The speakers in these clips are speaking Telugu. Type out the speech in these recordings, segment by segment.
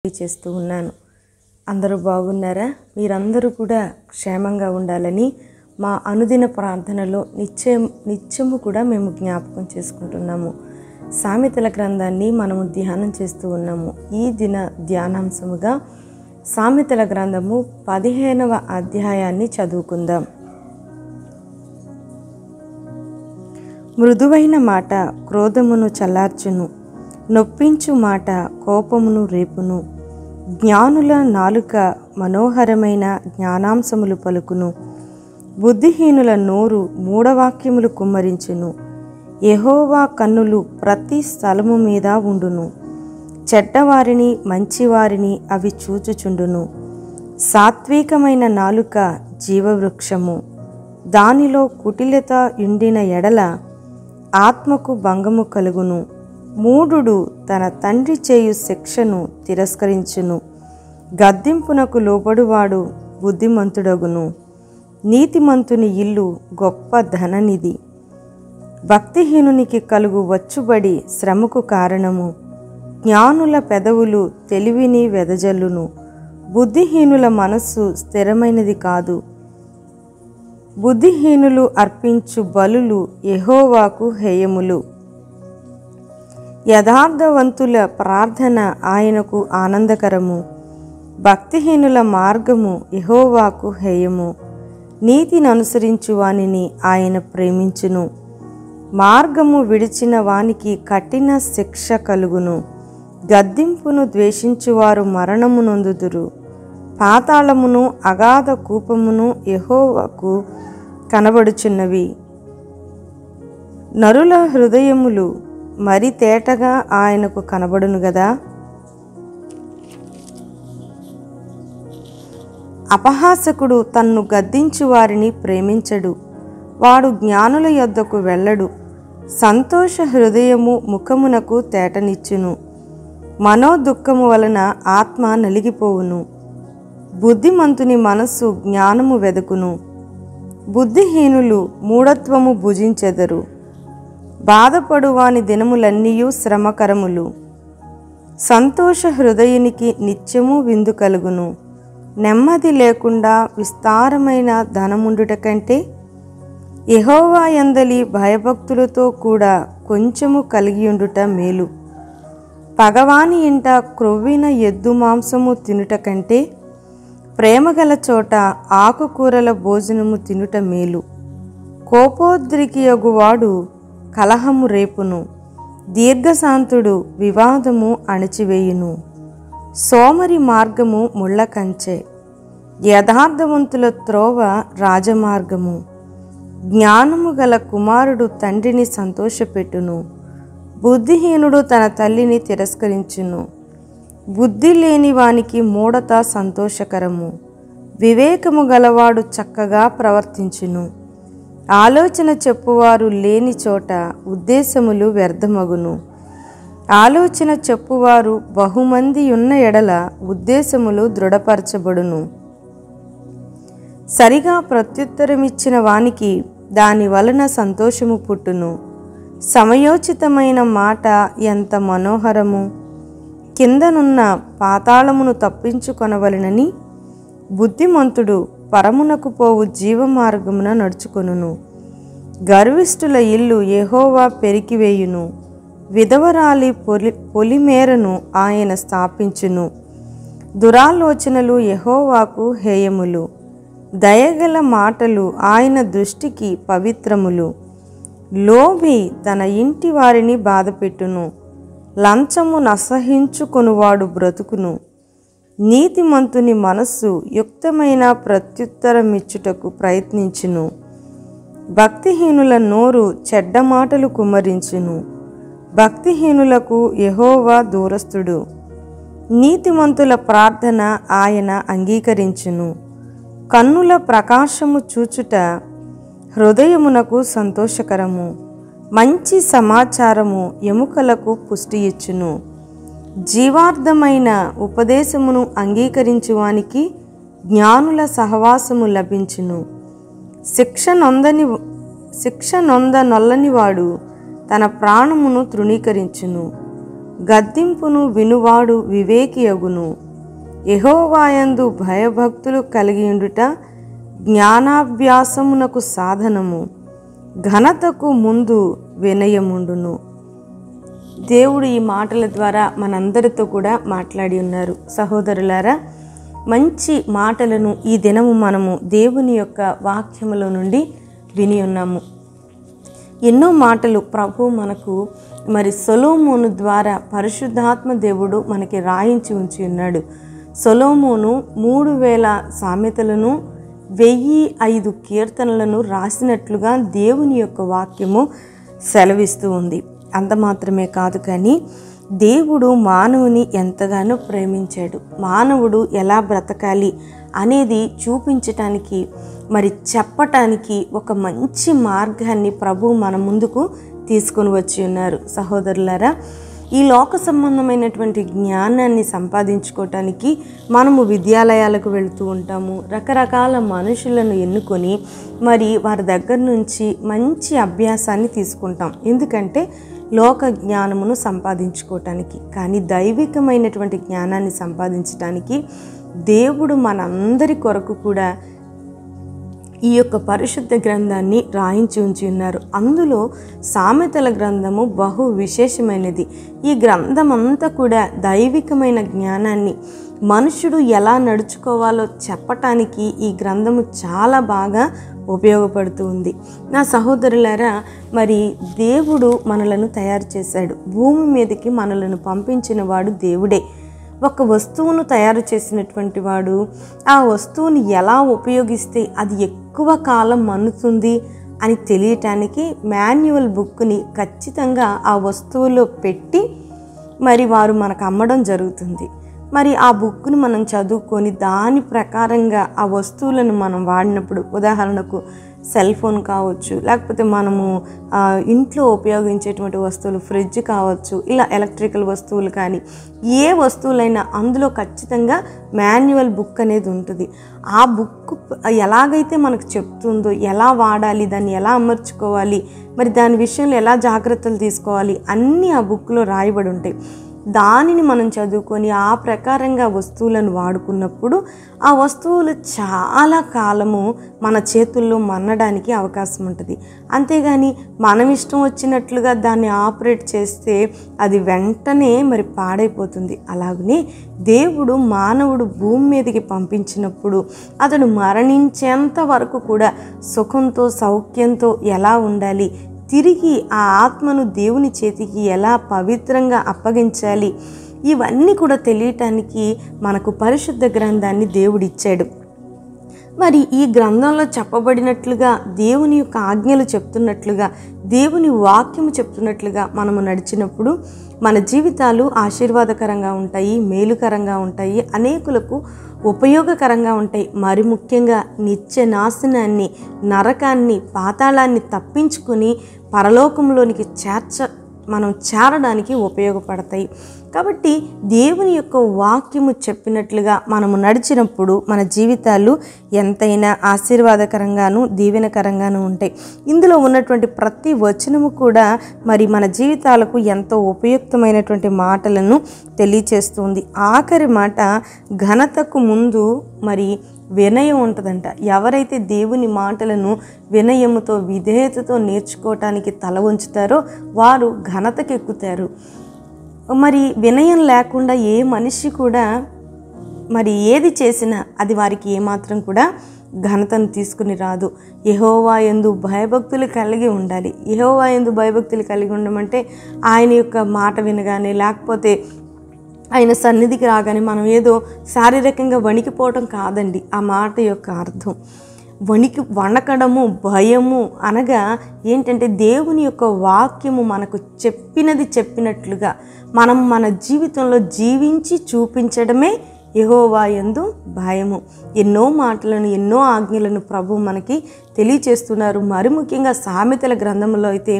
చేస్తూ ఉన్నాను. అందరూ బాగున్నారా? మీరందరూ కూడా క్షేమంగా ఉండాలని మా అనుదిన ప్రార్థనలో నిత్యము కూడా మేము జ్ఞాపకం చేసుకుంటున్నాము. సామెతల గ్రంథాన్ని మనము ధ్యానం చేస్తూ ఉన్నాము. ఈ దిన ధ్యానాంశముగా సామెతల గ్రంథము 15వ అధ్యాయాన్ని చదువుకుందాం. మృదువైన మాట క్రోధమును చల్లార్చును, నొప్పించు మాట కోపమును రేపును. జ్ఞానుల నాలుక మనోహరమైన జ్ఞానాంశములు పలుకును, బుద్ధిహీనుల నోరు మూఢవాక్యములు కుమ్మరించును. యెహోవా కన్నులు ప్రతి స్థలము మీద ఉండును, చెడ్డవారిని మంచివారిని అవి చూచుచుండును. సాత్వికమైన నాలుక జీవవృక్షము, దానిలో కుటిలత ఉండిన ఎడల ఆత్మకు భంగము కలుగును. మూఢుడు తన తండ్రి చేయు శిక్షను తిరస్కరించును, గద్దింపునకు లోబడువాడు బుద్ధిమంతుడగును. నీతిమంతుని ఇల్లు గొప్ప ధననిధి, భక్తిహీనునికి కలుగు వచ్చుబడి శ్రమకు కారణము. జ్ఞానుల పెదవులు తెలివిని వెదజల్లును, బుద్ధిహీనుల మనస్సు స్థిరమైనది కాదు. బుద్ధిహీనులు అర్పించు బలులు యెహోవాకు హేయములు, యథార్థవంతుల ప్రార్థన ఆయనకు ఆనందకరము. భక్తిహీనుల మార్గము యెహోవాకు హేయము, నీతిని అనుసరించు వానిని ఆయన ప్రేమించును. మార్గము విడిచిన వానికి కఠిన శిక్ష కలుగును, గద్దింపును ద్వేషించువారు మరణము నొందుదురు. పాతాళమును అగాధ కూపమును యెహోవాకు కనబడుచున్నవి. నరుల హృదయములు మరి తేటగా ఆయనకు కనబడును గదా. అపహాసకుడు తన్ను గద్దించు వారిని ప్రేమించడు, వాడు జ్ఞానుల యొద్దకు వెళ్ళడు. సంతోష హృదయము ముఖమునకు తేటనిచ్చును, మనోదుఃఖము వలన ఆత్మ నలిగిపోవును. బుద్ధిమంతుని మనస్సు జ్ఞానము వెదకును, బుద్ధిహీనులు మూఢత్వము భుజించెదరు. బాధపడువాని దినములన్నీయు శ్రమకరములు, సంతోష హృదయునికి నిత్యము విందు కలుగును. నెమ్మది లేకుండా విస్తారమైన ధనముండుట కంటే యెహోవా యందలి భయభక్తులతో కూడా కొంచెము కలిగియుండుట మేలు. పగవాని ఇంట క్రొవ్విన ఎద్దు మాంసము తినుట కంటే ప్రేమగల చోట ఆకుకూరల భోజనము తినుట మేలు. కోపోద్రికియగువాడు కలహము రేపును, దీర్ఘశాంతుడు వివాదము అణచివేయును. సోమరి మార్గము ముళ్ళ కంచె, యథార్థవంతుల త్రోవ రాజమార్గము. జ్ఞానము గల కుమారుడు తండ్రిని సంతోషపెట్టును, బుద్ధిహీనుడు తన తల్లిని తిరస్కరించును. బుద్ధి లేని వానికి మూఢత సంతోషకరము, వివేకము గలవాడు చక్కగా ప్రవర్తించును. ఆలోచన చెప్పువారు లేని చోట ఉద్దేశములు వ్యర్థమగును. ఆలోచన చెప్పువారు బహుమంది ఉన్న ఎడల ఉద్దేశములు దృఢపరచబడును. సరిగా ప్రత్యుత్తరమిచ్చిన వానికి దాని వలన సంతోషము పుట్టును. సమయోచితమైన మాట ఎంత మనోహరము. కిందనున్న పాతాళమును తప్పించుకొనవలెనని బుద్ధిమంతుడు పరమునకు పోవు జీవమార్గమున నడుచుకొనును. గర్విష్ఠుల ఇల్లు యెహోవా పెరికివేయును, విధవరాలి పొలిమేరను ఆయన స్థాపించును. దురాలోచనలు యెహోవాకు హేయములు, దయగల మాటలు ఆయన దృష్టికి పవిత్రములు. లోభి తన ఇంటి వారిని బాధపెట్టును, లంచము నసహించుకొనువాడు బ్రతుకును. నీతిమంతుని మనస్సు యుక్తమైన ప్రత్యుత్తరమిచ్చుటకు ప్రయత్నించును, భక్తిహీనుల నోరు చెడ్డ మాటలు కుమ్మరించును. భక్తిహీనులకు యెహోవా దూరస్థుడు, నీతిమంతుల ప్రార్థన ఆయన అంగీకరించును. కన్నుల ప్రకాశము చూచుట హృదయమునకు సంతోషకరము, మంచి సమాచారము ఎముకలకు పుష్టి ఇచ్చును. జీవార్థమైన ఉపదేశమును అంగీకరించువానికి జ్ఞానుల సహవాసము లభించును. శిక్ష నొందనొల్లనివాడు తన ప్రాణమును తృణీకరించును. గద్దింపును వినువాడు వివేకియగును. యెహోవాయందు భయభక్తులు కలిగియుండుట జ్ఞానాభ్యాసమునకు సాధనము. ఘనతకు ముందు వినయముండును. దేవుడు ఈ మాటల ద్వారా మనందరితో కూడా మాట్లాడి ఉన్నారు. సహోదరులారా, మంచి మాటలను ఈ దినము మనము దేవుని యొక్క వాక్యములో నుండి విని ఉన్నాము. ఎన్నో మాటలు ప్రభు మనకు సొలొమోను ద్వారా పరిశుద్ధాత్మ దేవుడు మనకి రాయించి ఉంచి ఉన్నాడు. సొలొమోను 3000 సామెతలను 1005 కీర్తనలను రాసినట్లుగా దేవుని యొక్క వాక్యము సెలవిస్తూ ఉంది. అంత మాత్రమే కాదు, కానీ దేవుడు మానవుని ఎంతగానో ప్రేమించాడు. మానవుడు ఎలా బ్రతకాలి అనేది చూపించటానికి చెప్పటానికి ఒక మంచి మార్గాన్ని ప్రభు మన ముందుకు తీసుకొని వచ్చి ఉన్నారు. సహోదరులారా, ఈ లోక సంబంధమైనటువంటి జ్ఞానాన్ని సంపాదించుకోవటానికి మనము విద్యాలయాలకు వెళుతూ ఉంటాము. రకరకాల మనుషులను ఎన్నుకొని వారి దగ్గర నుంచి మంచి అభ్యాసాన్ని తీసుకుంటాం. ఎందుకంటే లోక జ్ఞానమును సంపాదించుకోవటానికి. కానీ దైవికమైనటువంటి జ్ఞానాన్ని సంపాదించడానికి దేవుడు మనందరి కొరకు కూడా ఈ యొక్క పరిశుద్ధ గ్రంథాన్ని రాయించి ఉంచి ఉన్నారు. అందులో సామెతల గ్రంథము బహు విశేషమైనది. ఈ గ్రంథం అంతా కూడా దైవికమైన జ్ఞానాన్ని, మనుషుడు ఎలా నడుచుకోవాలో చెప్పటానికి ఈ గ్రంథము చాలా బాగా ఉపయోగపడుతూ ఉంది. నా సహోదరులారా, దేవుడు మనలను తయారు చేశాడు. భూమి మీదకి మనలను పంపించిన వాడు దేవుడే. ఒక వస్తువును తయారు చేసినటువంటి వాడు ఆ వస్తువుని ఎలా ఉపయోగిస్తే అది ఎక్కువ కాలం మన్నుతుంది అని తెలియటానికి మాన్యువల్ బుక్ని ఖచ్చితంగా ఆ వస్తువులో పెట్టి వారు మనకు అమ్మడం జరుగుతుంది. ఆ బుక్ను మనం చదువుకొని దాని ప్రకారంగా ఆ వస్తువులను మనం వాడినప్పుడు, ఉదాహరణకు సెల్ ఫోన్ కావచ్చు, లేకపోతే మనము ఇంట్లో ఉపయోగించేటువంటి వస్తువులు, ఫ్రిడ్జ్ కావచ్చు, ఇలా ఎలక్ట్రికల్ వస్తువులు కానీ ఏ వస్తువులైనా అందులో ఖచ్చితంగా మాన్యువల్ బుక్ అనేది ఉంటుంది. ఆ బుక్ ఎలాగైతే మనకు చెప్తుందో ఎలా వాడాలి, దాన్ని ఎలా అమర్చుకోవాలి, దాని విషయంలో ఎలా జాగ్రత్తలు తీసుకోవాలి అన్నీ ఆ బుక్లో రాయబడి ఉంటాయి. దానిని మనం చదువుకొని ఆ ప్రకారంగా వస్తువులను వాడుకున్నప్పుడు ఆ వస్తువులు చాలా కాలము మన చేతుల్లో మన్నడానికి అవకాశం ఉంటుంది. అంతేగాని మనం ఇష్టం వచ్చినట్లుగా దాన్ని ఆపరేట్ చేస్తే అది వెంటనే పాడైపోతుంది. అలాగనే దేవుడు మానవుడు భూమి మీదకి పంపించినప్పుడు అతడు మరణించేంత వరకు కూడా సుఖంతో సౌఖ్యంతో ఎలా ఉండాలి, తిరిగి ఆ ఆత్మను దేవుని చేతికి ఎలా పవిత్రంగా అప్పగించాలి, ఇవన్నీ కూడా తెలియటానికి మనకు పరిశుద్ధ గ్రంథాన్ని దేవుడిచ్చాడు. ఈ గ్రంథంలో చెప్పబడినట్లుగా దేవుని యొక్క ఆజ్ఞలు చెప్తున్నట్లుగా, దేవుని వాక్యము చెప్తున్నట్లుగా మనము నడిచినప్పుడు మన జీవితాలు ఆశీర్వాదకరంగా ఉంటాయి, మేలుకరంగా ఉంటాయి, అనేకులకు ఉపయోగకరంగా ఉంటాయి. మరి ముఖ్యంగా నిత్య నాశనాన్ని, నరకాన్ని, పాతాళాన్ని తప్పించుకొని పరలోకంలోనికి మనం చేరడానికి ఉపయోగపడతాయి. కాబట్టి దేవుని యొక్క వాక్యము చెప్పినట్లుగా మనము నడిచినప్పుడు మన జీవితాలు ఎంతైనా ఆశీర్వాదకరంగాను దీవెనకరంగాను ఉంటాయి. ఇందులో ఉన్నటువంటి ప్రతి వచనము కూడా మన జీవితాలకు ఎంతో ఉపయుక్తమైనటువంటి మాటలను తెలియచేస్తుంది. ఆఖరి మాట, ఘనతకు ముందు వినయం ఉంటుందంట. ఎవరైతే దేవుని మాటలను వినయముతో, విధేయతతో నేర్చుకోవటానికి తల ఉంచుతారో వారు ఘనతకు ఎక్కుతారు. వినయం లేకుండా ఏ మనిషి కూడా ఏది చేసినా అది వారికి ఏమాత్రం కూడా ఘనతను తీసుకుని రాదు. యెహోవా యందు భయభక్తులు కలిగి ఉండాలి. యెహోవా యందు భయభక్తులు కలిగి ఉండమంటే ఆయన యొక్క మాట వినగానే, లేకపోతే ఆయన సన్నిధికి రాగానే మనం ఏదో శారీరకంగా వణికిపోవటం కాదండి. ఆ మాట యొక్క అర్థం వణకడము, భయము అనగా ఏంటంటే దేవుని యొక్క వాక్యము మనకు చెప్పినట్లుగా మనం మన జీవితంలో జీవించి చూపించడమే యెహోవా యందు భయము. ఎన్నో మాటలను, ఎన్నో ఆజ్ఞలను ప్రభు మనకి తెలియచేస్తున్నారు. మరి ముఖ్యంగా సామెతల గ్రంథంలో అయితే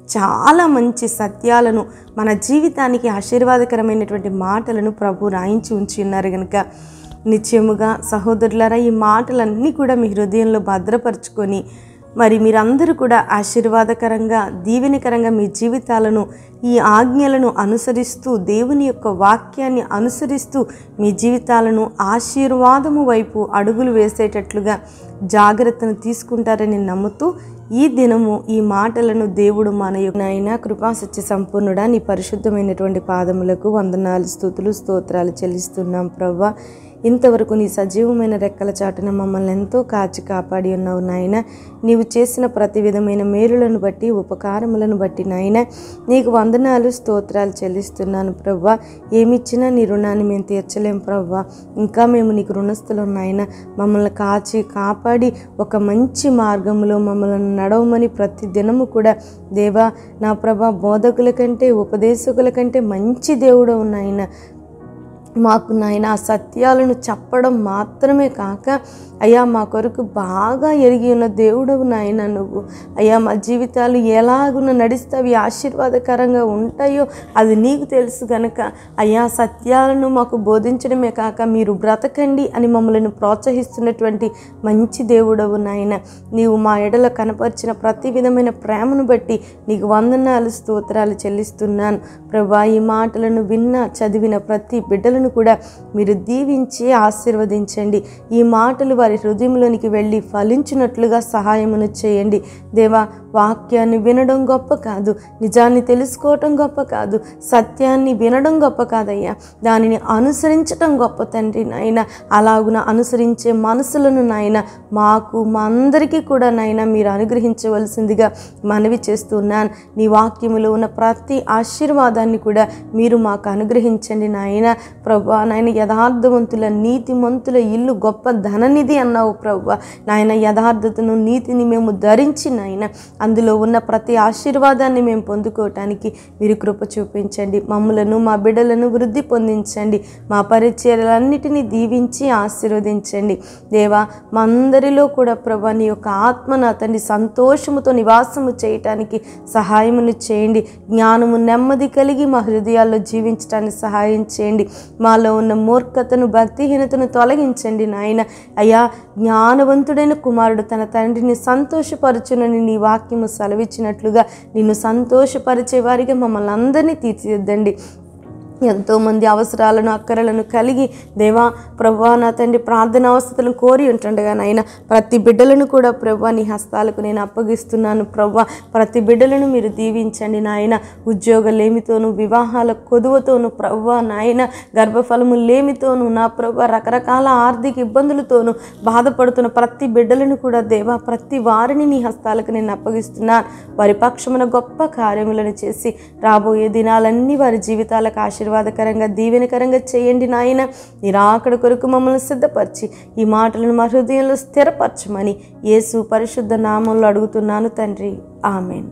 చాలా మంచి సత్యాలను, మన జీవితానికి ఆశీర్వాదకరమైనటువంటి మాటలను ప్రభు రాయించి ఉంచి ఉన్నారు. కనుక నిశ్చయముగా సహోదరులారా, ఈ మాటలన్నీ కూడా మీ హృదయంలో భద్రపరుచుకొని మరి మీరందరూ కూడా ఆశీర్వాదకరంగా దీవెనకరంగా మీ జీవితాలను ఈ ఆజ్ఞలను అనుసరిస్తూ దేవుని యొక్క వాక్యాన్ని అనుసరిస్తూ మీ జీవితాలను ఆశీర్వాదము వైపు అడుగులు వేసేటట్లుగా జాగ్రత్తను తీసుకుంటారని నమ్ముతూ ఈ దినము ఈ మాటలను దేవుడు మన నాయన కృపా సత్య సంపూర్ణుడా నీ పరిశుద్ధమైనటువంటి పాదములకు వందనాలు స్తుతులు స్తోత్రాలు చెల్లిస్తున్నాం ప్రభువా. ఇంతవరకు నీ సజీవమైన రెక్కల చాటున మమ్మల్ని ఎంతో కాచి కాపాడి ఉన్నావు నాయన. నీవు చేసిన ప్రతి విధమైన మేలులను బట్టి ఉపకారములను బట్టి నాయన నీకు వందనాలు స్తోత్రాలు చెల్లిస్తున్నాను ప్రభువా. ఏమిచ్చినా నీ రుణాన్ని మేము తీర్చలేం ప్రభువా. ఇంకా మేము నీకు రుణస్థులం నాయన. మమ్మల్ని కాచి కాపాడి ఒక మంచి మార్గంలో మమ్మల్ని నడవమని ప్రతి దినము కూడా దేవా నా ప్రభా బోధకుల కంటే ఉపదేశకుల కంటే మంచి దేవుడు నాయన. మాకు నాయన ఆ సత్యాలను చెప్పడం మాత్రమే కాక అయ్యా మా కొరకు బాగా ఎరిగి ఉన్న దేవుడవు నాయన నువ్వు. అయ్యా మా జీవితాలు ఎలాగున నడిస్తే అవి ఆశీర్వాదకరంగా ఉంటాయో అది నీకు తెలుసు కనుక అయ్యా సత్యాలను మాకు బోధించడమే కాక మీరు బ్రతకండి అని మమ్మల్ని ప్రోత్సహిస్తున్నటువంటి మంచి దేవుడవు నాయన. నీవు మా ఎడల కనపరిచిన ప్రతి విధమైన ప్రేమను బట్టి నీకు వందనాలు స్తోత్రాలు చెల్లిస్తున్నాను ప్రభా. ఈ మాటలను విన్న చదివిన ప్రతి బిడ్డలను కూడా మీరు దీవించి ఆశీర్వదించండి. ఈ మాటలు వారి హృదయంలోనికి వెళ్ళి ఫలించినట్లుగా సహాయమును చేయండి దేవా. వాక్యాన్ని వినడం గొప్ప కాదు, నిజాన్ని తెలుసుకోవటం గొప్ప కాదు, సత్యాన్ని వినడం గొప్ప కాదయ్యా, దానిని అనుసరించటం గొప్ప తండ్రి నాయన. అలాగున అనుసరించే మనసులను నాయన మాకు మా అందరికీ కూడా నాయన మీరు అనుగ్రహించవలసిందిగా మనవి చేస్తున్నాను. నీ వాక్యములో ఉన్న ప్రతి ఆశీర్వాదాన్ని కూడా మీరు మాకు అనుగ్రహించండి నాయన. ప్రభా నాయన యథార్థవంతుల నీతిమంతుల ఇల్లు గొప్ప ధననిధి అన్నావు ప్రభా. నాయన యథార్థతను నీతిని మేము ధరించి నాయన అందులో ఉన్న ప్రతి ఆశీర్వాదాన్ని మేము పొందుకోవటానికి మీరు కృప చూపించండి. మమ్ములను మా బిడ్డలను వృద్ధి పొందించండి. మా పరిచర్యలన్నిటినీ దీవించి ఆశీర్వదించండి దేవా. మా అందరిలో కూడా ప్రభా నీ యొక్క ఆత్మ నా తండ్రి సంతోషముతో నివాసము చేయటానికి సహాయమును చేయండి. జ్ఞానము నెమ్మది కలిగి మా హృదయాల్లో జీవించడానికి సహాయం చేయండి. మాలో ఉన్న మూర్ఖతను భక్తిహీనతను తొలగించండి నాయన. అయ్యా జ్ఞానవంతుడైన కుమారుడు తన తండ్రిని సంతోషపరచునని నీ వాక్యము సెలవిచ్చినట్లుగా నిన్ను సంతోషపరిచే వారిగా మమ్మల్ని అందరినీ తీర్చిదిద్దండి. ఎంతోమంది అవసరాలను అక్కరలను కలిగి దేవా ప్రభువా నా తండ్రి ప్రార్థన అవసరాలను కోరి ఉంటుండగా నాయన ప్రతి బిడ్డలను కూడా ప్రభువా నీ హస్తాలకు నేను అప్పగిస్తున్నాను ప్రభువా. ప్రతి బిడ్డలను మీరు దీవించండి నాయన. ఉద్యోగలేమితోనూ వివాహాల కొదువతోనూ ప్రభువా నాయన గర్భఫలము లేమితోనూ నా ప్రభువా రకరకాల ఆర్థిక ఇబ్బందులతోనూ బాధపడుతున్న ప్రతి బిడ్డలను కూడా దేవా ప్రతి వారిని నీ హస్తాలకు నేను అప్పగిస్తున్నాను. వారి పక్షమున గొప్ప కార్యములను చేసి రాబోయే దినాలన్నీ వారి జీవితాలకు ఆశీర్వాదకరంగా దీవెనకరంగా చేయండి నాయన. నీ రాకడ కొరకు మమ్మల్ని సిద్ధపరిచి ఈ మాటలను మా హృదయంలో స్థిరపరచమని యేసు పరిశుద్ధ నామంలో అడుగుతున్నాను తండ్రి. ఆమెన్.